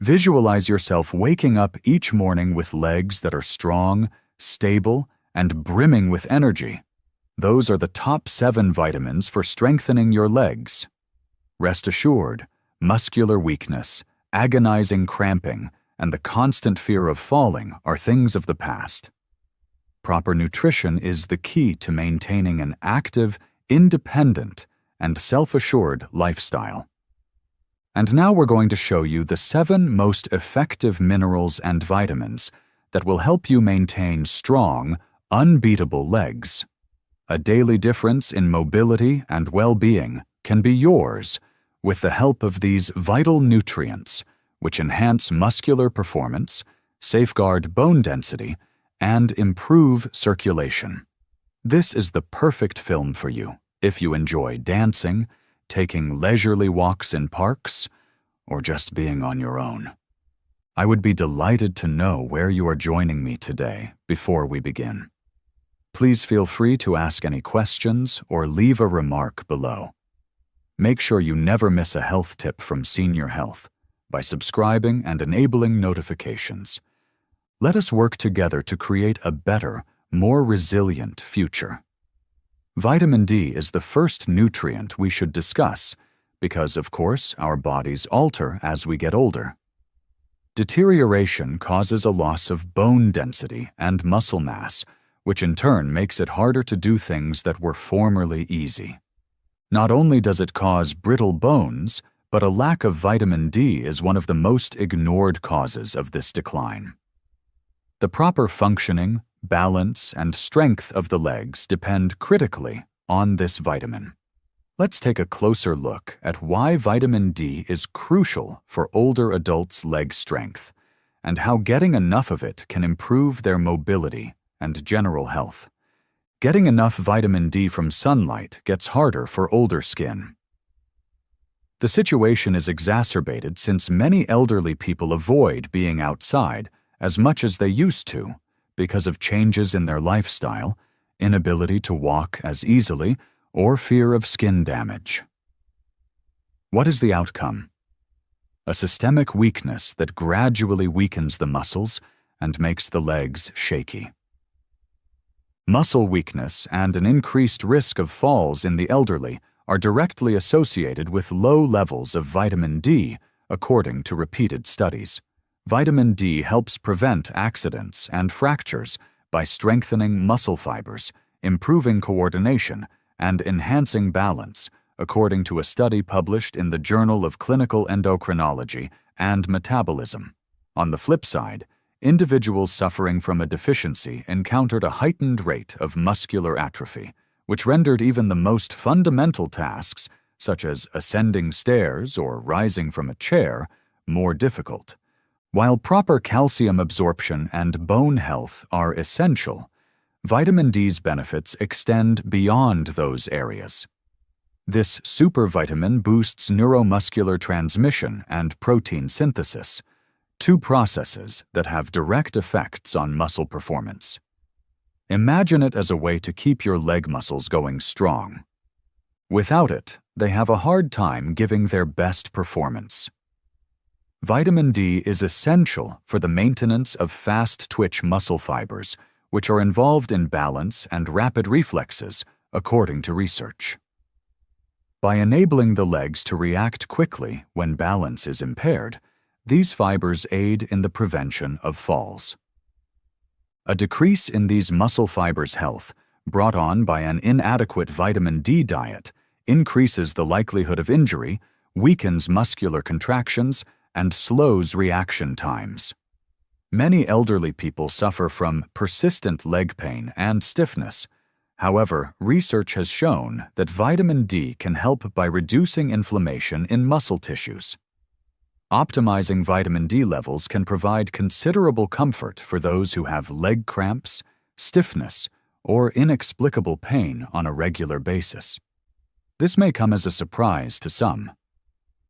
Visualize yourself waking up each morning with legs that are strong, stable, and brimming with energy. Those are the top 7 vitamins for strengthening your legs. Rest assured, muscular weakness, agonizing cramping, and the constant fear of falling are things of the past. Proper nutrition is the key to maintaining an active, independent, and self-assured lifestyle. And now we're going to show you the 7 most effective minerals and vitamins that will help you maintain strong, unbeatable legs. A daily difference in mobility and well-being can be yours with the help of these vital nutrients, which enhance muscular performance, safeguard bone density, and improve circulation. This is the perfect film for you if you enjoy dancing, taking leisurely walks in parks, or just being on your own. I would be delighted to know where you are joining me today before we begin. Please feel free to ask any questions or leave a remark below. Make sure you never miss a health tip from Seniorhealth by subscribing and enabling notifications. Let us work together to create a better, more resilient future. Vitamin D is the first nutrient we should discuss because, of course, our bodies alter as we get older. Deterioration causes a loss of bone density and muscle mass, which in turn makes it harder to do things that were formerly easy. Not only does it cause brittle bones, but a lack of vitamin D is one of the most ignored causes of this decline. The proper functioning, balance, and strength of the legs depend critically on this vitamin. Let's take a closer look at why vitamin D is crucial for older adults' leg strength, and how getting enough of it can improve their mobility and general health. Getting enough vitamin D from sunlight gets harder for older skin. The situation is exacerbated since many elderly people avoid being outside as much as they used to because of changes in their lifestyle, inability to walk as easily, or fear of skin damage. What is the outcome? A systemic weakness that gradually weakens the muscles and makes the legs shaky. Muscle weakness and an increased risk of falls in the elderly are directly associated with low levels of vitamin D, according to repeated studies. Vitamin D helps prevent accidents and fractures by strengthening muscle fibers, improving coordination, and enhancing balance, according to a study published in the Journal of Clinical Endocrinology and Metabolism. On the flip side, individuals suffering from a deficiency encountered a heightened rate of muscular atrophy, which rendered even the most fundamental tasks, such as ascending stairs or rising from a chair, more difficult. While proper calcium absorption and bone health are essential, vitamin D's benefits extend beyond those areas. This supervitamin boosts neuromuscular transmission and protein synthesis, 2 processes that have direct effects on muscle performance. Imagine it as a way to keep your leg muscles going strong. Without it, they have a hard time giving their best performance. Vitamin D is essential for the maintenance of fast-twitch muscle fibers, which are involved in balance and rapid reflexes, according to research. By enabling the legs to react quickly when balance is impaired, these fibers aid in the prevention of falls. A decrease in these muscle fibers' health, brought on by an inadequate vitamin D diet, increases the likelihood of injury, weakens muscular contractions, and slows reaction times. Many elderly people suffer from persistent leg pain and stiffness. However, research has shown that vitamin D can help by reducing inflammation in muscle tissues. Optimizing vitamin D levels can provide considerable comfort for those who have leg cramps, stiffness, or inexplicable pain on a regular basis. This may come as a surprise to some.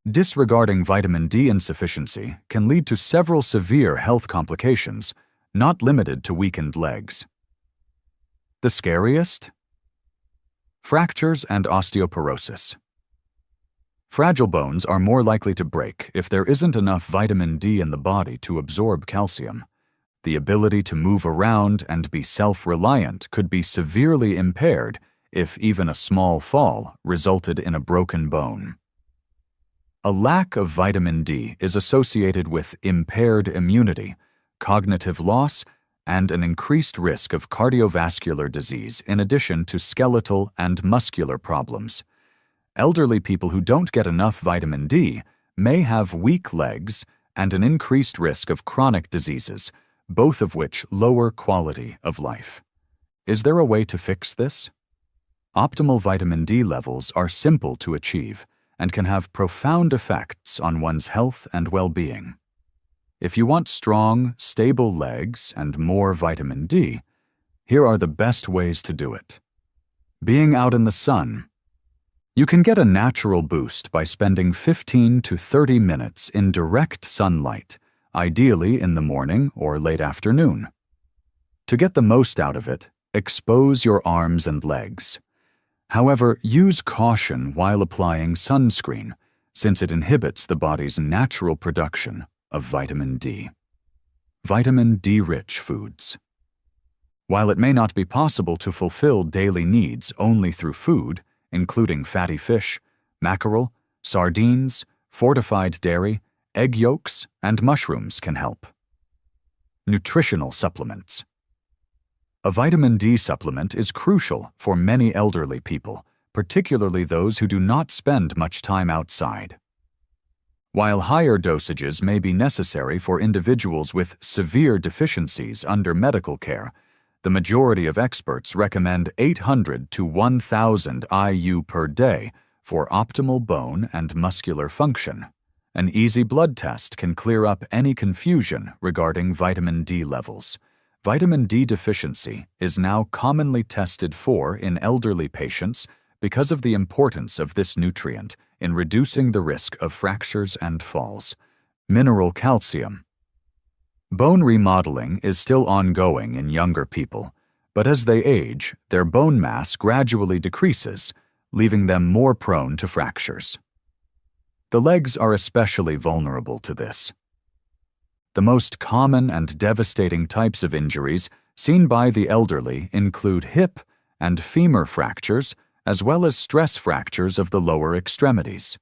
Disregarding vitamin D insufficiency can lead to several severe health complications, not limited to weakened legs. The scariest? Fractures and osteoporosis. Fragile bones are more likely to break if there isn't enough vitamin D in the body to absorb calcium. The ability to move around and be self-reliant could be severely impaired if even a small fall resulted in a broken bone. A lack of vitamin D is associated with impaired immunity, cognitive loss, and an increased risk of cardiovascular disease in addition to skeletal and muscular problems. Elderly people who don't get enough vitamin D may have weak legs and an increased risk of chronic diseases, both of which lower quality of life. Is there a way to fix this? Optimal vitamin D levels are simple to achieve and can have profound effects on one's health and well-being. If you want strong, stable legs and more vitamin D, here are the best ways to do it. Being out in the sun. You can get a natural boost by spending 15 to 30 minutes in direct sunlight, ideally in the morning or late afternoon. To get the most out of it, expose your arms and legs. However, use caution while applying sunscreen, since it inhibits the body's natural production of vitamin D. Vitamin D-rich foods. While it may not be possible to fulfill daily needs only through food, including fatty fish, mackerel, sardines, fortified dairy, egg yolks, and mushrooms can help. Nutritional supplements. A vitamin D supplement is crucial for many elderly people, particularly those who do not spend much time outside. While higher dosages may be necessary for individuals with severe deficiencies under medical care, the majority of experts recommend 800 to 1,000 IU per day for optimal bone and muscular function. An easy blood test can clear up any confusion regarding vitamin D levels. Vitamin D deficiency is now commonly tested for in elderly patients because of the importance of this nutrient in reducing the risk of fractures and falls. Mineral calcium. Bone remodeling is still ongoing in younger people, but as they age, their bone mass gradually decreases, leaving them more prone to fractures. The legs are especially vulnerable to this. The most common and devastating types of injuries seen by the elderly include hip and femur fractures, as well as stress fractures of the lower extremities.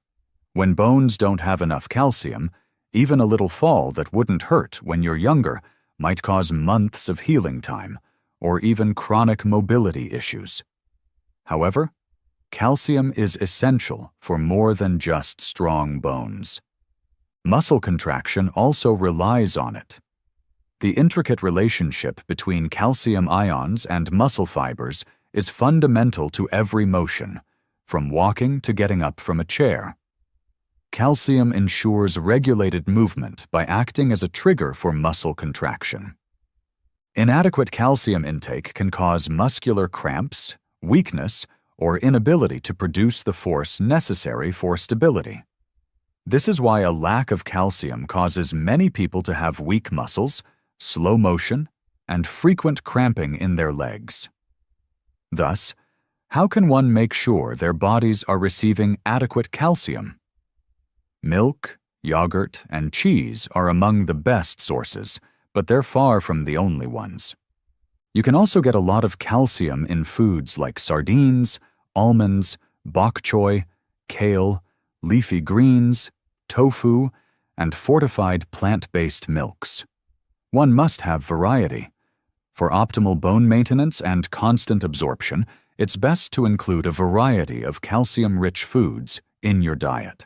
When bones don't have enough calcium, even a little fall that wouldn't hurt when you're younger might cause months of healing time, or even chronic mobility issues. However, calcium is essential for more than just strong bones. Muscle contraction also relies on it. The intricate relationship between calcium ions and muscle fibers is fundamental to every motion, from walking to getting up from a chair. Calcium ensures regulated movement by acting as a trigger for muscle contraction. Inadequate calcium intake can cause muscular cramps, weakness, or inability to produce the force necessary for stability. This is why a lack of calcium causes many people to have weak muscles, slow motion, and frequent cramping in their legs. Thus, how can one make sure their bodies are receiving adequate calcium? Milk, yogurt, and cheese are among the best sources, but they're far from the only ones. You can also get a lot of calcium in foods like sardines, almonds, bok choy, kale, leafy greens, tofu, and fortified plant-based milks. One must have variety. For optimal bone maintenance and constant absorption, it's best to include a variety of calcium-rich foods in your diet.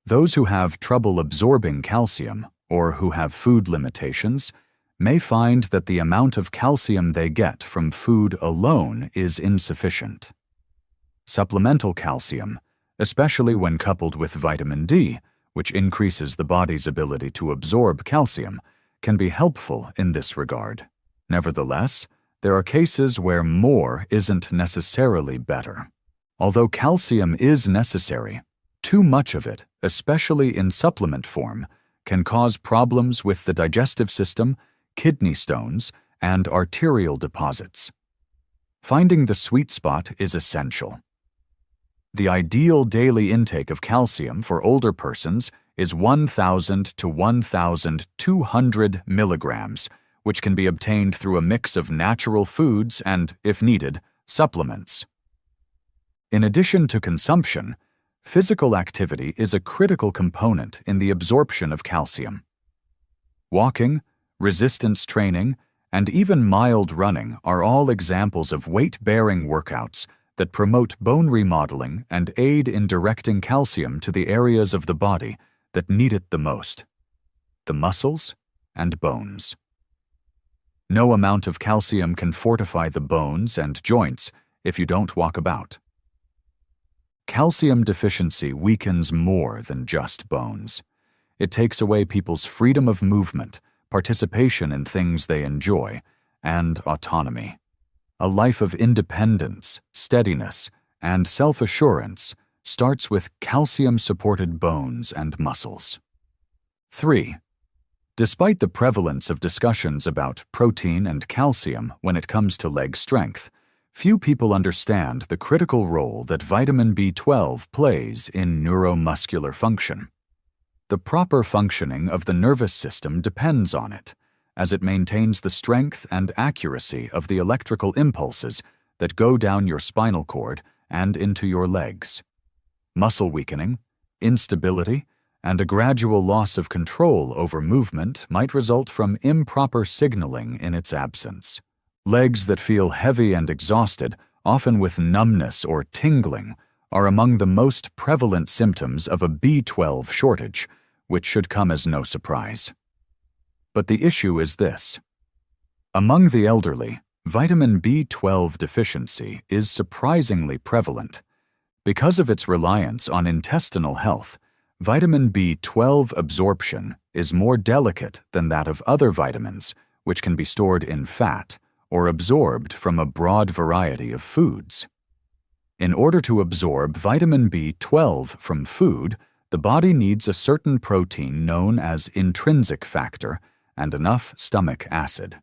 Those who have trouble absorbing calcium or who have food limitations may find that the amount of calcium they get from food alone is insufficient. Supplemental calcium, especially when coupled with vitamin D, which increases the body's ability to absorb calcium, can be helpful in this regard. Nevertheless, there are cases where more isn't necessarily better. Although calcium is necessary, too much of it, especially in supplement form, can cause problems with the digestive system, kidney stones, and arterial deposits. Finding the sweet spot is essential. The ideal daily intake of calcium for older persons is 1,000 to 1,200 milligrams, which can be obtained through a mix of natural foods and, if needed, supplements. In addition to consumption, physical activity is a critical component in the absorption of calcium. Walking, resistance training, and even mild running are all examples of weight-bearing workouts that promote bone remodeling and aid in directing calcium to the areas of the body that need it the most: the muscles and bones. No amount of calcium can fortify the bones and joints if you don't walk about. Calcium deficiency weakens more than just bones. It takes away people's freedom of movement, participation in things they enjoy, and autonomy. A life of independence, steadiness, and self-assurance starts with calcium-supported bones and muscles. 3. Despite the prevalence of discussions about protein and calcium when it comes to leg strength, few people understand the critical role that vitamin B12 plays in neuromuscular function. The proper functioning of the nervous system depends on it, as it maintains the strength and accuracy of the electrical impulses that go down your spinal cord and into your legs. Muscle weakening, instability, and a gradual loss of control over movement might result from improper signaling in its absence. Legs that feel heavy and exhausted, often with numbness or tingling, are among the most prevalent symptoms of a B12 shortage, which should come as no surprise. But the issue is this: among the elderly, vitamin B12 deficiency is surprisingly prevalent. Because of its reliance on intestinal health, vitamin B12 absorption is more delicate than that of other vitamins, which can be stored in fat or absorbed from a broad variety of foods. In order to absorb vitamin B12 from food, the body needs a certain protein known as intrinsic factor and enough stomach acid.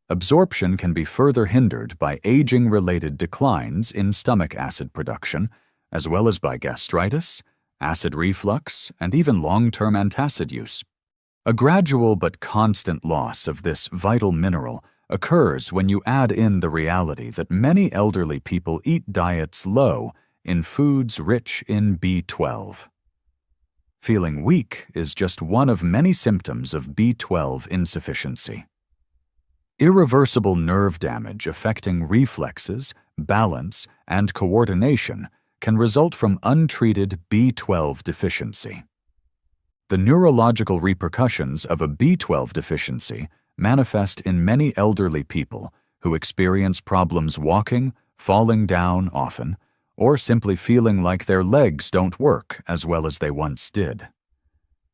Absorption can be further hindered by aging-related declines in stomach acid production, as well as by gastritis, acid reflux, and even long-term antacid use. A gradual but constant loss of this vital mineral occurs when you add in the reality that many elderly people eat diets low in foods rich in B12. Feeling weak is just one of many symptoms of B12 insufficiency. Irreversible nerve damage affecting reflexes, balance, and coordination can result from untreated B12 deficiency. The neurological repercussions of a B12 deficiency manifest in many elderly people who experience problems walking, falling down often, or simply feeling like their legs don't work as well as they once did.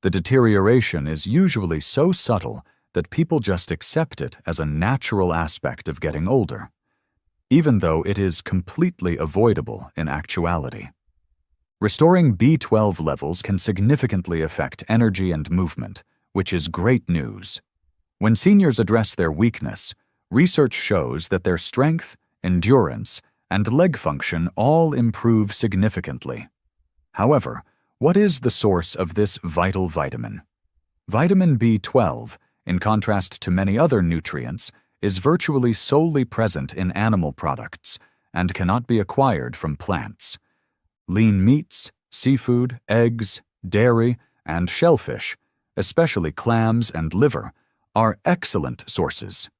The deterioration is usually so subtle that people just accept it as a natural aspect of getting older, even though it is completely avoidable in actuality. Restoring B12 levels can significantly affect energy and movement, which is great news. When seniors address their weakness, research shows that their strength, endurance, and leg function all improve significantly. However, what is the source of this vital vitamin? Vitamin B12, in contrast to many other nutrients, is virtually solely present in animal products and cannot be acquired from plants. Lean meats, seafood, eggs, dairy, and shellfish, especially clams and liver, are excellent sources.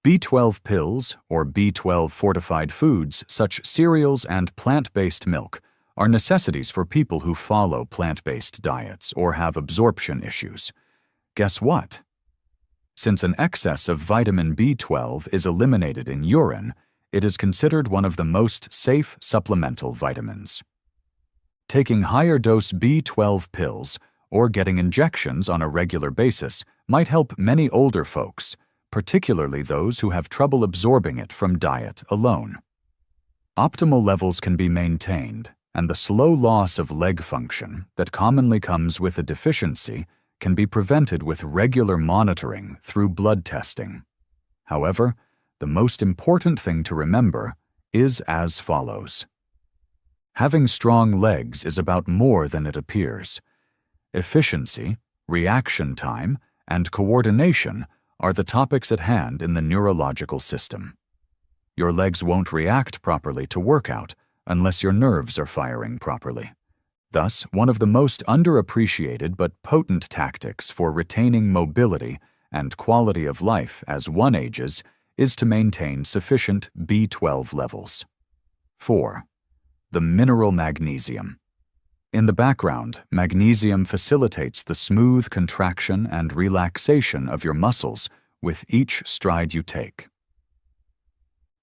B12 pills, or B12 fortified foods such cereals and plant-based milk, are necessities for people who follow plant-based diets or have absorption issues. Guess what? Since an excess of vitamin B12 is eliminated in urine, it is considered one of the most safe supplemental vitamins. Taking higher-dose B12 pills or getting injections on a regular basis might help many older folks, particularly those who have trouble absorbing it from diet alone. Optimal levels can be maintained, and the slow loss of leg function that commonly comes with a deficiency can be prevented with regular monitoring through blood testing. However, the most important thing to remember is as follows. Having strong legs is about more than it appears. Efficiency, reaction time, and coordination are the topics at hand in the neurological system. Your legs won't react properly to workout unless your nerves are firing properly. Thus, one of the most underappreciated but potent tactics for retaining mobility and quality of life as one ages is to maintain sufficient B12 levels. 4. The mineral magnesium. In the background, magnesium facilitates the smooth contraction and relaxation of your muscles with each stride you take.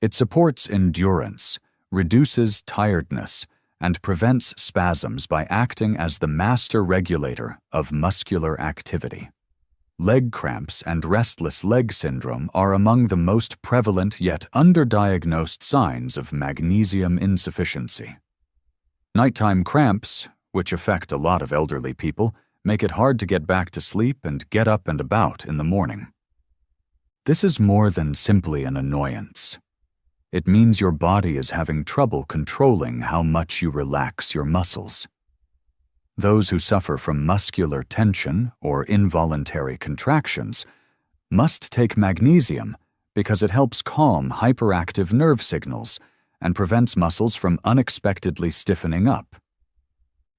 It supports endurance, reduces tiredness, and prevents spasms by acting as the master regulator of muscular activity. Leg cramps and restless leg syndrome are among the most prevalent yet underdiagnosed signs of magnesium insufficiency. Nighttime cramps, which affect a lot of elderly people, make it hard to get back to sleep and get up and about in the morning. This is more than simply an annoyance. It means your body is having trouble controlling how much you relax your muscles. Those who suffer from muscular tension or involuntary contractions must take magnesium because it helps calm hyperactive nerve signals and prevents muscles from unexpectedly stiffening up.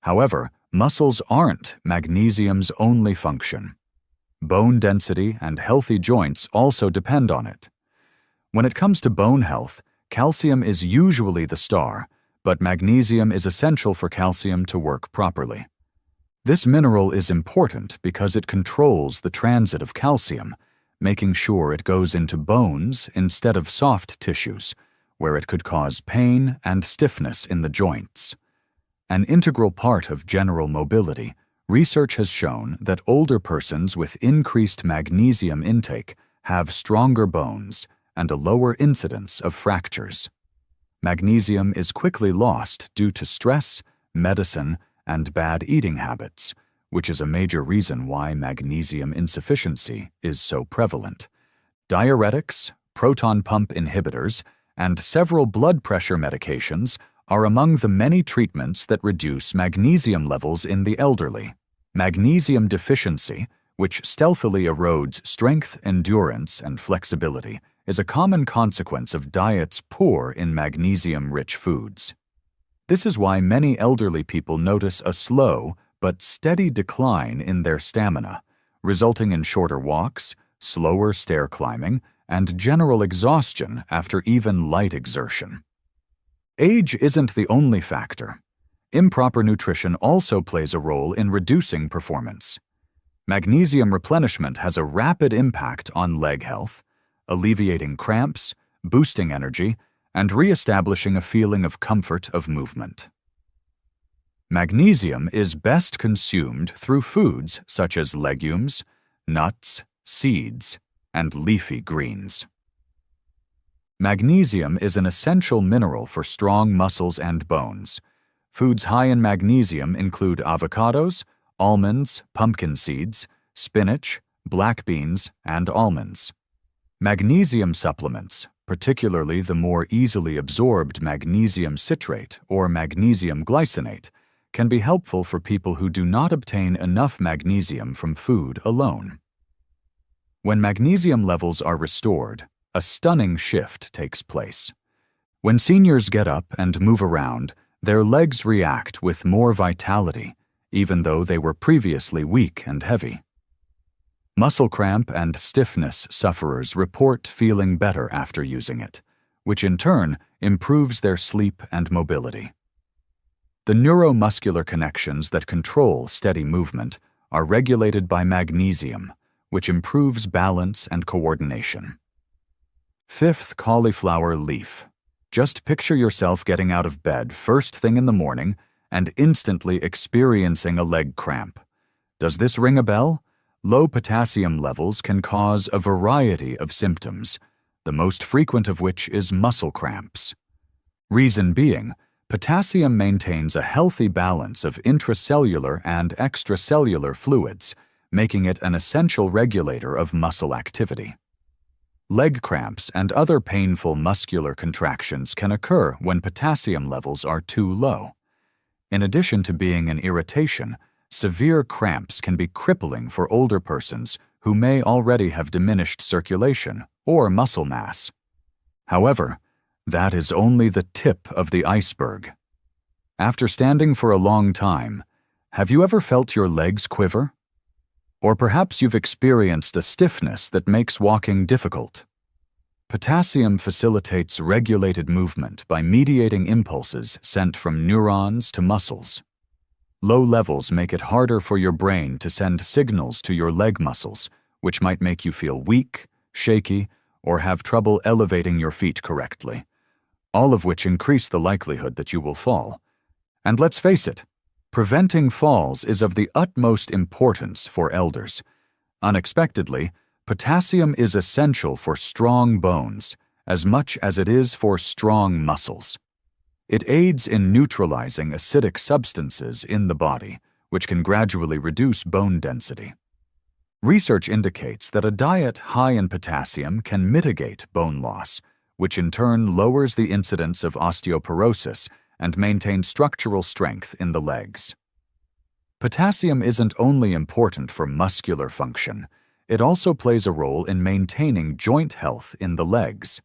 However, muscles aren't magnesium's only function. Bone density and healthy joints also depend on it. When it comes to bone health, calcium is usually the star, but magnesium is essential for calcium to work properly. This mineral is important because it controls the transit of calcium, making sure it goes into bones instead of soft tissues, where it could cause pain and stiffness in the joints. An integral part of general mobility, research has shown that older persons with increased magnesium intake have stronger bones and a lower incidence of fractures. Magnesium is quickly lost due to stress, medicine, and bad eating habits, which is a major reason why magnesium insufficiency is so prevalent. Diuretics, proton pump inhibitors, and several blood pressure medications are among the many treatments that reduce magnesium levels in the elderly. Magnesium deficiency, which stealthily erodes strength, endurance, and flexibility, is a common consequence of diets poor in magnesium-rich foods. This is why many elderly people notice a slow but steady decline in their stamina, resulting in shorter walks, slower stair climbing, and general exhaustion after even light exertion. Age isn't the only factor. Improper nutrition also plays a role in reducing performance. Magnesium replenishment has a rapid impact on leg health, alleviating cramps, boosting energy, and re-establishing a feeling of comfort of movement. Magnesium is best consumed through foods such as legumes, nuts, seeds, and leafy greens. Magnesium is an essential mineral for strong muscles and bones. Foods high in magnesium include avocados, almonds, pumpkin seeds, spinach, black beans, and almonds. Magnesium supplements, particularly the more easily absorbed magnesium citrate or magnesium glycinate, can be helpful for people who do not obtain enough magnesium from food alone. When magnesium levels are restored, a stunning shift takes place. When seniors get up and move around, their legs react with more vitality, even though they were previously weak and heavy. Muscle cramp and stiffness sufferers report feeling better after using it, which in turn improves their sleep and mobility. The neuromuscular connections that control steady movement are regulated by magnesium, which improves balance and coordination. 5th, cauliflower leaf. Just picture yourself getting out of bed first thing in the morning and instantly experiencing a leg cramp. Does this ring a bell? Low potassium levels can cause a variety of symptoms, the most frequent of which is muscle cramps. Reason being, potassium maintains a healthy balance of intracellular and extracellular fluids, making it an essential regulator of muscle activity. Leg cramps and other painful muscular contractions can occur when potassium levels are too low. In addition to being an irritation, severe cramps can be crippling for older persons who may already have diminished circulation or muscle mass. However, that is only the tip of the iceberg. After standing for a long time, have you ever felt your legs quiver? Or perhaps you've experienced a stiffness that makes walking difficult. Potassium facilitates regulated movement by mediating impulses sent from neurons to muscles. Low levels make it harder for your brain to send signals to your leg muscles, which might make you feel weak, shaky, or have trouble elevating your feet correctly, all of which increase the likelihood that you will fall. And let's face it, preventing falls is of the utmost importance for elders. Unexpectedly, potassium is essential for strong bones as much as it is for strong muscles. It aids in neutralizing acidic substances in the body, which can gradually reduce bone density. Research indicates that a diet high in potassium can mitigate bone loss, which in turn lowers the incidence of osteoporosis and maintains structural strength in the legs. Potassium isn't only important for muscular function, it also plays a role in maintaining joint health in the legs.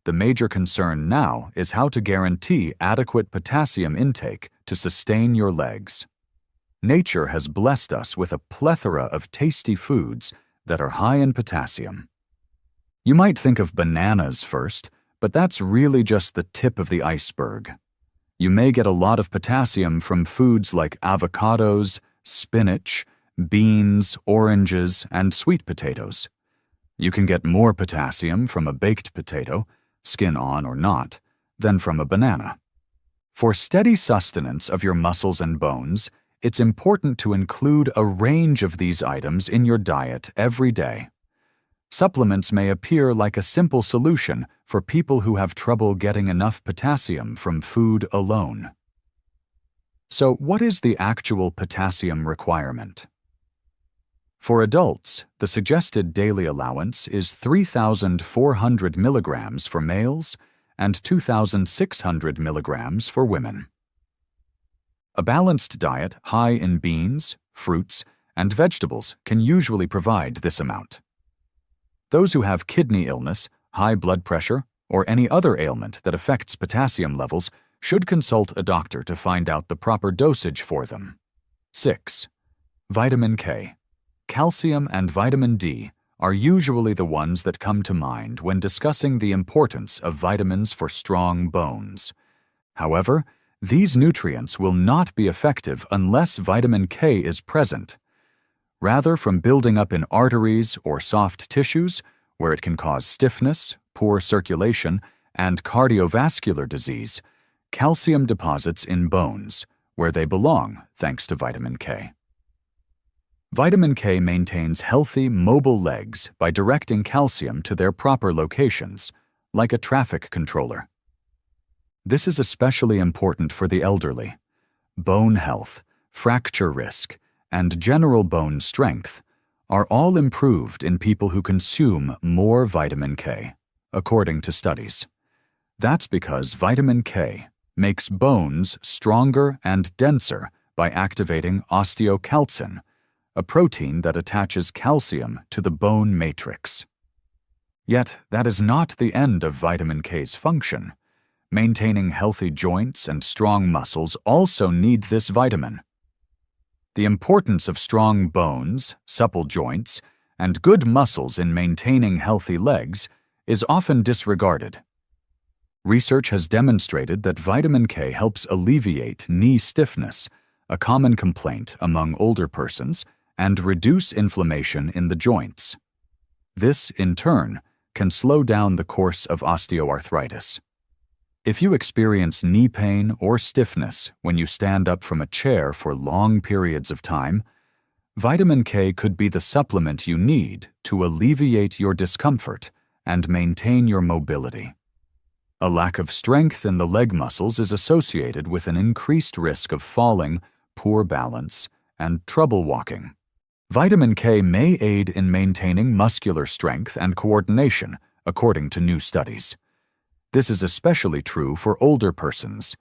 The major concern now is how to guarantee adequate potassium intake to sustain your legs. Nature has blessed us with a plethora of tasty foods that are high in potassium. You might think of bananas first, but that's really just the tip of the iceberg. You may get a lot of potassium from foods like avocados, spinach, beans, oranges, and sweet potatoes. You can get more potassium from a baked potato, skin on or not, than from a banana. For steady sustenance of your muscles and bones, it's important to include a range of these items in your diet every day. Supplements may appear like a simple solution for people who have trouble getting enough potassium from food alone. So, what is the actual potassium requirement? For adults, the suggested daily allowance is 3,400 milligrams for males and 2,600 milligrams for women. A balanced diet high in beans, fruits, and vegetables can usually provide this amount. Those who have kidney illness, high blood pressure, or any other ailment that affects potassium levels should consult a doctor to find out the proper dosage for them. 6. Vitamin K. Calcium and vitamin D are usually the ones that come to mind when discussing the importance of vitamins for strong bones. However, these nutrients will not be effective unless vitamin K is present. Rather, from building up in arteries or soft tissues, where it can cause stiffness, poor circulation, and cardiovascular disease, calcium deposits in bones, where they belong thanks to vitamin K. Vitamin K maintains healthy, mobile legs by directing calcium to their proper locations, like a traffic controller. This is especially important for the elderly. Bone health, fracture risk, and general bone strength are all improved in people who consume more vitamin K, according to studies. That's because vitamin K makes bones stronger and denser by activating osteocalcin, a protein that attaches calcium to the bone matrix. Yet, that is not the end of vitamin K's function. Maintaining healthy joints and strong muscles also need this vitamin. The importance of strong bones, supple joints, and good muscles in maintaining healthy legs is often disregarded. Research has demonstrated that vitamin K helps alleviate knee stiffness, a common complaint among older persons, and reduce inflammation in the joints. This, in turn, can slow down the course of osteoarthritis. If you experience knee pain or stiffness when you stand up from a chair for long periods of time, vitamin K could be the supplement you need to alleviate your discomfort and maintain your mobility. A lack of strength in the leg muscles is associated with an increased risk of falling, poor balance, and trouble walking. Vitamin K may aid in maintaining muscular strength and coordination according to new studies. This is especially true for older persons.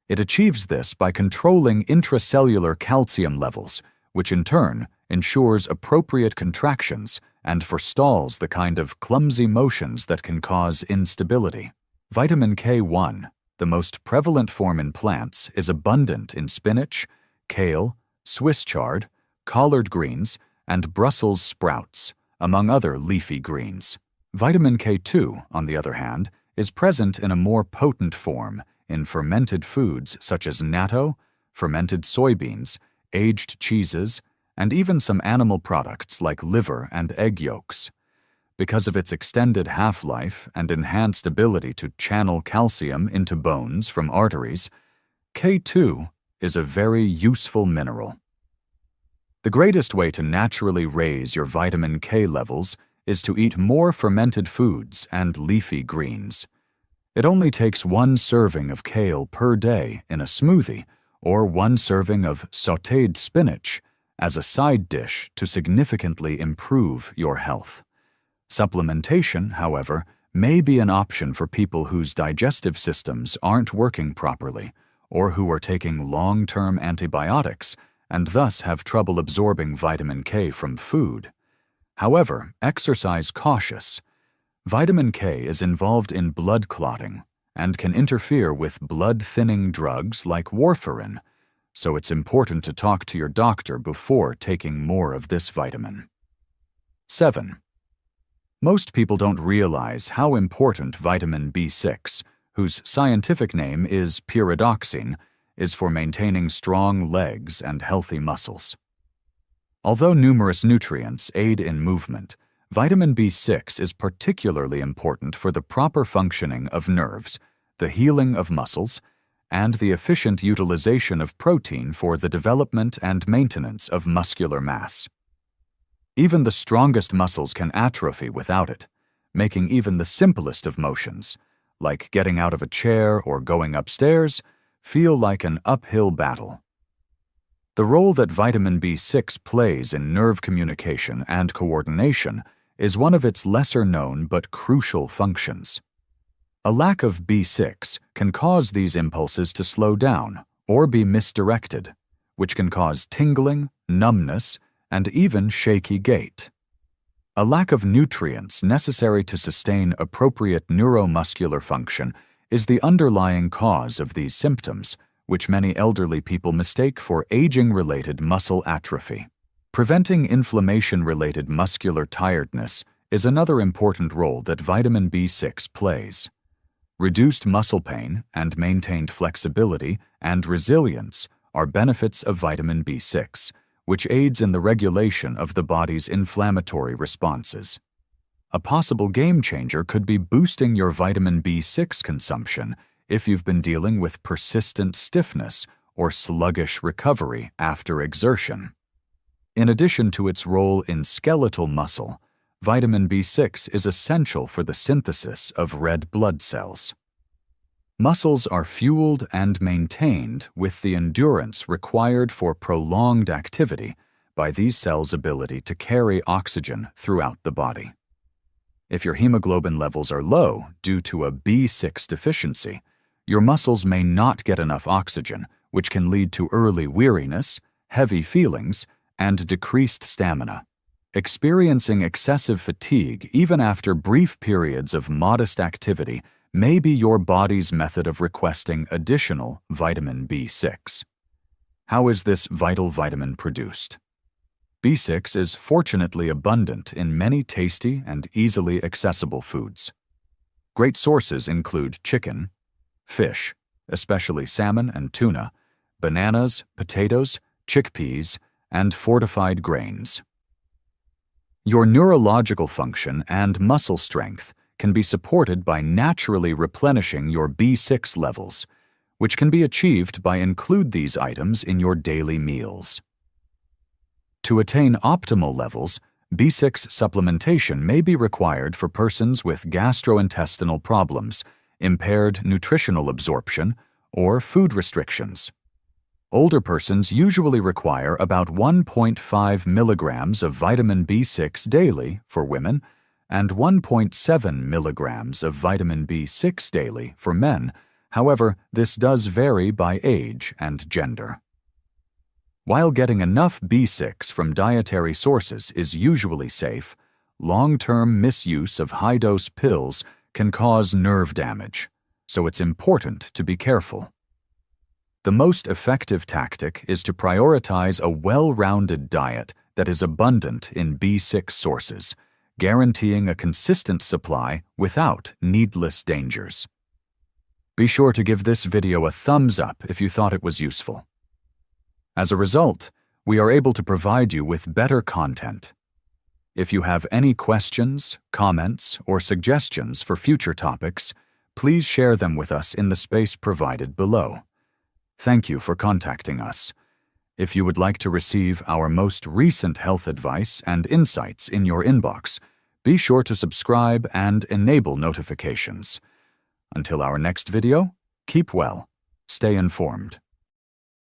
It achieves this by controlling intracellular calcium levels, which in turn ensures appropriate contractions and forestalls the kind of clumsy motions that can cause instability. Vitamin K1, the most prevalent form in plants, is abundant in spinach, kale, Swiss chard, collard greens, and Brussels sprouts, among other leafy greens. Vitamin K2, on the other hand, is present in a more potent form in fermented foods such as natto, fermented soybeans, aged cheeses, and even some animal products like liver and egg yolks. Because of its extended half-life and enhanced ability to channel calcium into bones from arteries, K2 is a very useful mineral. The greatest way to naturally raise your vitamin K levels is to eat more fermented foods and leafy greens. It only takes 1 serving of kale per day in a smoothie or 1 serving of sautéed spinach as a side dish to significantly improve your health. Supplementation, however, may be an option for people whose digestive systems aren't working properly or who are taking long-term antibiotics and thus have trouble absorbing vitamin K from food. However, exercise cautious. Vitamin K is involved in blood clotting and can interfere with blood-thinning drugs like warfarin, so it's important to talk to your doctor before taking more of this vitamin. 7. Most people don't realize how important vitamin B6, whose scientific name is pyridoxine, is for maintaining strong legs and healthy muscles. Although numerous nutrients aid in movement, vitamin B6 is particularly important for the proper functioning of nerves, the healing of muscles, and the efficient utilization of protein for the development and maintenance of muscular mass. Even the strongest muscles can atrophy without it, making even the simplest of motions, like getting out of a chair or going upstairs, feel like an uphill battle. The role that vitamin B6 plays in nerve communication and coordination is one of its lesser-known but crucial functions. A lack of B6 can cause these impulses to slow down or be misdirected, which can cause tingling, numbness, and even shaky gait. A lack of nutrients necessary to sustain appropriate neuromuscular function is the underlying cause of these symptoms, which many elderly people mistake for aging-related muscle atrophy. Preventing inflammation-related muscular tiredness is another important role that vitamin B6 plays. Reduced muscle pain and maintained flexibility and resilience are benefits of vitamin B6, which aids in the regulation of the body's inflammatory responses. A possible game-changer could be boosting your vitamin B6 consumption if you've been dealing with persistent stiffness or sluggish recovery after exertion. In addition to its role in skeletal muscle, vitamin B6 is essential for the synthesis of red blood cells. Muscles are fueled and maintained with the endurance required for prolonged activity by these cells' ability to carry oxygen throughout the body. If your hemoglobin levels are low due to a B6 deficiency, your muscles may not get enough oxygen, which can lead to early weariness, heavy feelings, and decreased stamina. Experiencing excessive fatigue even after brief periods of modest activity may be your body's method of requesting additional vitamin B6. How is this vital vitamin produced? B6 is fortunately abundant in many tasty and easily accessible foods. Great sources include chicken, fish, especially salmon and tuna, bananas, potatoes, chickpeas, and fortified grains. Your neurological function and muscle strength can be supported by naturally replenishing your B6 levels, which can be achieved by include these items in your daily meals. To attain optimal levels, B6 supplementation may be required for persons with gastrointestinal problems, impaired nutritional absorption, or food restrictions. Older persons usually require about 1.5 milligrams of vitamin B6 daily for women and 1.7 milligrams of vitamin B6 daily for men. However, this does vary by age and gender. While getting enough B6 from dietary sources is usually safe, long-term misuse of high-dose pills can cause nerve damage, so it's important to be careful. The most effective tactic is to prioritize a well-rounded diet that is abundant in B6 sources, guaranteeing a consistent supply without needless dangers. Be sure to give this video a thumbs up if you thought it was useful. As a result, we are able to provide you with better content. If you have any questions, comments, or suggestions for future topics, please share them with us in the space provided below. Thank you for contacting us. If you would like to receive our most recent health advice and insights in your inbox, be sure to subscribe and enable notifications. Until our next video, keep well, stay informed.